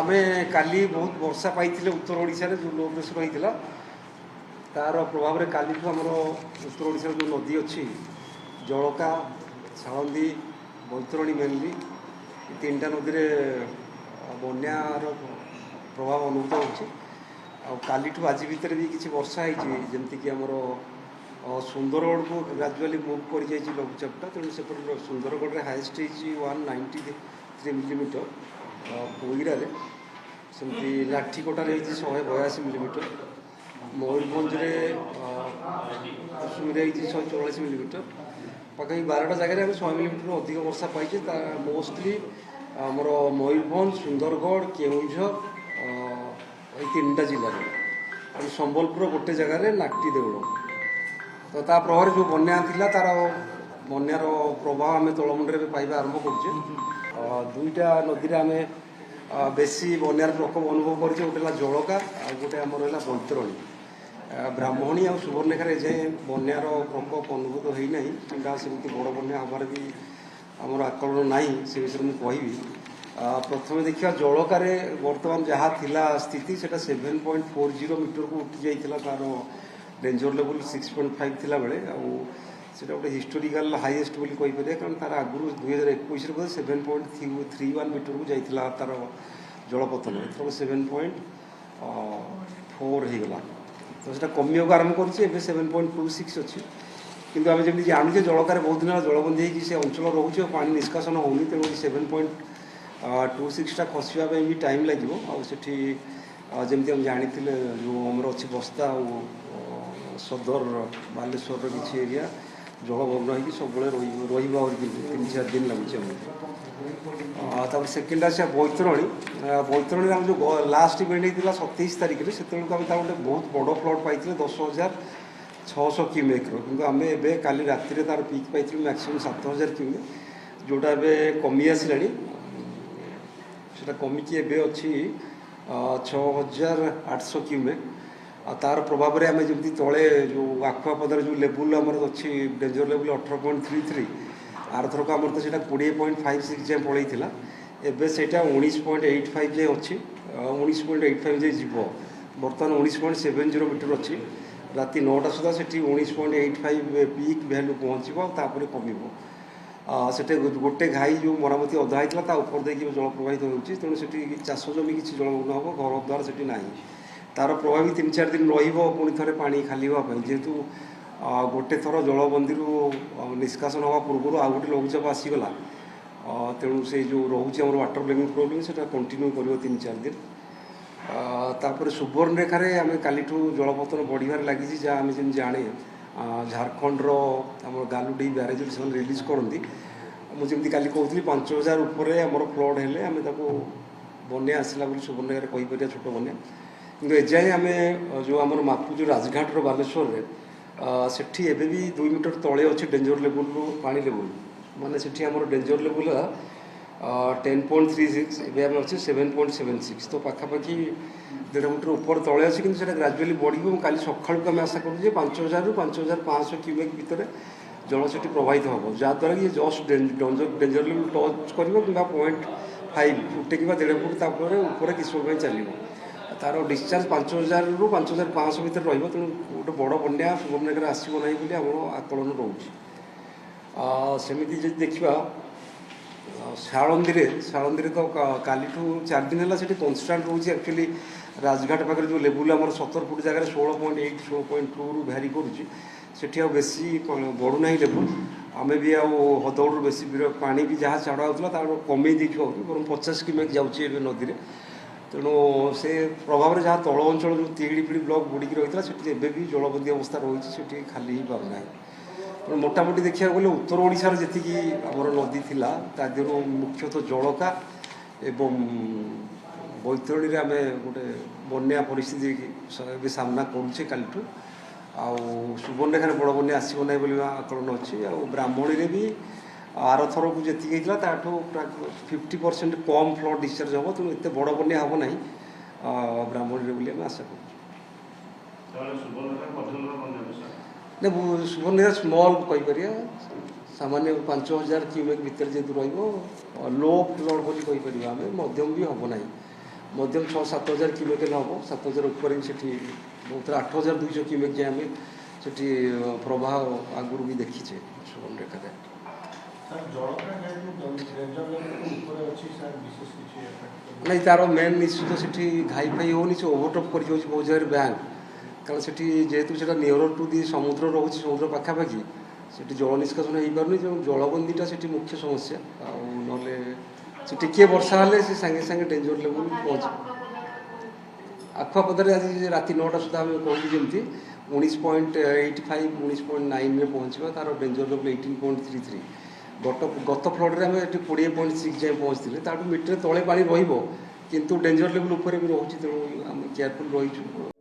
आमे काली बहुत वर्षा पाई उत्तर ओडिशा रे जो लो प्रेसर होता तार प्रभाव में काली आमर उत्तर ओडिशा जो नदी अच्छी जलका साळंदी बैतरणी मेनली तीन टा नदी में बन्यार प्रभाव अनुभूत होली आज भितर भी किसी वर्षा होमती कि आमर सुंदरगढ़ को ग्राजुआली मुव कर लघुचापटा तेणु से सुंदरगढ़ में हाएस्ट हो 193 मिलीमीटर कोईरा सेमती लाठीकोटार 182 मिलीमीटर मयूरभंज कुसुमीर 144 मिलीमीटर पाखी 12टा जगह 100 मिलीमीटर अधिक वर्षा पाई मोस्टली आमर मयूरभंज सुंदरगढ़ केउझर ये 3टा जिले में संबलपुर गोटे जगार नाकटी देउल तो ता प्रभाव जो बन्या थिला तार बन्यार प्रभाव आम तलमुंडे पाइबा आरंभ कर दुईटा नदी में आम बेसी बन्यार प्रकोप अनुभव कर गोटे जलका आ गोटे आम रहा बैतरणी ब्राह्मणी आ सुवर्णरेखार जाए बन्यार प्रकोप अनुभूत होना कि सेमती बड़ बन्या हमार भी आमर आकलन ना से विषय मुझे कहि प्रथम देखा जलकार बर्तमान जहाँ थिला स्थिति से 7.40 मीटर को उठी जाइए तार डेंजर लेवल 6.5 थिला बेले सेटा गोटे हिस्टोरिकल हाईएस्ट बोली कहीपर कारण तार आगुरी 2021 7.31 मीटर को जाइए तार जलपतन एथर 7.4 होगा तो से कमिया आरंभ कर 7.26 अच्छी किंतु आम जमी जानूचे जलकार बहुत दिन जलबंदी होगी से अंचल रोचे पा निष्कासन होनी तेणु 7.26 खसवा भी टाइम लगे आठी जमी आम जानी जो आमर अच्छी बस्ता सदर बालेश्वर किसी एरिया जलमग्न हो सब रही 3-4 दिन लगे सेकेंड आसा बैतरणी बैतरणी आम जो लास्ट इवेंट होता 27 तारीख में से गोटे बहुत बड़ फ्लड पाई 10,600 क्यूमेक कि आम ए काली राति तार पिक पाई मैक्सीम 7,000 क्यूमेक जोटा कमी आसला कमिकी एवं अच्छी 6,800 क्यूमेक तार प्रभाव में आम जमी तले जो आखुआपदार जो लेवल आमर अच्छी डेंजर लेवल 18.33 आरथरक आमर तो 20.56 जाए पलैला एवं से 19.85 जाए अच्छी 19.85 जाए जीव बर्तमान 19.70 मीटर अच्छी राति 9टा सुधा से 19.85 पीक भैल्यू पहुँचपर कम से गोटे घाई जो मरामती अधा होता ऊपर देखिए जल प्रवाहित होती तेणु से चाष जमी किसी जलमग्न हम घर द्वार से ना तार प्रभाव 3-4 दिन पुणी थे पा खाली हाँपाई जेहेतु गोटे थर जलबंदी निष्कासन हवा पूर्व आउ गोटे लघुचाप आसीगला तेणु से जो रोचे आम वाटर लेवल प्रोब्लेम से कंटिन्यू कर 3-4 दिन तापर सुवर्णरेखार आम काली जलपतन बढ़िबार लगी जहाँ आम जमी जाने झारखंडर आम गालुडी ब्यारेज से रिलीज करती मुझे काली कहती 5,000 उपर आमर फ्लड हेले आम बन्या आसला सुवर्णरेखार कहीपर छोट बन्या कि एजाए आम जो आम मापू जो राजघाट बालेश्वर सेठी एबे भी 2 मीटर तले अच्छे डेंजर लेवल पा लेवल माने सेठी आमर डेंजर लेवल 10.36 एवं आम अच्छे 7.76 तो पाखापाखि 1.5 मीटर ऊपर तले अच्छे कि ग्राजुआली बढ़ काली सका आम आशा करूँ 5,000 रू 5,500 क्यूमेक भितर जल से प्रवाहित हम जहाँद्वारा कि जस्ट डेंजर लेवल टच कर कि 0.5 फुटे कि 1.5 फुट तापर ऊपर किस समय चलो तार डिस्चार्ज 5,000 रू 5,500 भितर रही तेणु गोटे बड़ बन्या सुवर्णरेखार आसब ना बोली आम आकलन रोच सेमती देखा साळंदी तो काली 4 दिन है से कन्स्टाट रोच एक्चुअली राजघाट पाखे जो लेवल आम 70 फुट जगह 16.8 16.2 रू भैरी करुँची बेसी बढ़ुना लेवल आम भी हदौड़ बेसी पा भी जहाँ छाड़ा होता कमे देखा बर 50 क्यूमेक जाऊँगी नदी में तेणु से प्रभाव में जहाँ तल अंचल जो तिहिड़ी पिड़ी ब्लक बुड़िक रही है भी जलबंदी अवस्था रही है खाली ही पारना तेणु मोटामोटी देखा गले उत्तर ओडिशार जी आमर नदी थिला तादेह मुख्यतः जलका एवं बैतरणी आम गोटे बन्या परिस्थिति सामना करुचे कालू आउ सुवर्णरेखार बड़ बन्या आसब ना बोली आकलन अच्छी आ ब्राह्मणी भी आर थर को जी होता ताठू 50% कम फ्लड डिस्चार्ज हम तेणु एत बड़ बन्या हम ना ब्राह्मणी बोली आम आशा करूँ सुवर्णरेखा स्मल कहीपर सामान्य 5,000 क्यूमेक भितर जेहतु रो लो फ्लड बोली कहीपर आम मध्यम भी हम ना मध्यम 6-7 हज़ार क्यूमेकल हम 7 हज़ार ऊपर ही सेठी बहुत 8,200 क्यूमेक जे आम सेठी प्रवाह आगुरी भी देखीचे सुगम रेखा नहीं तार मेन निश्चित से घाई फाई होनी से ओभरटप कर बहुत जगह बैंक कारण से जेहेतु से नियर टू दी समुद्र रोचे समुद्र पाखापाखि से जल निष्कासन हो पारनी जो जलबंदीटा से मुख्य समस्या से टिके वर्षा हेल्ले से सागे सागे डेंजर लेवल पहुँच आखुआपदारे आज राति 9टा सुधा आम कहूँ जमी 19.85 19.9 में पहुँचा तार डेंजर लेवल 18.33 गत फ्लड्रे आम 20.6 जाए पहुँचते ताठू मीटर तले पा रही किंतु डेंजर लेवल उपर भी रोचे तेणु आम केयरफुल रही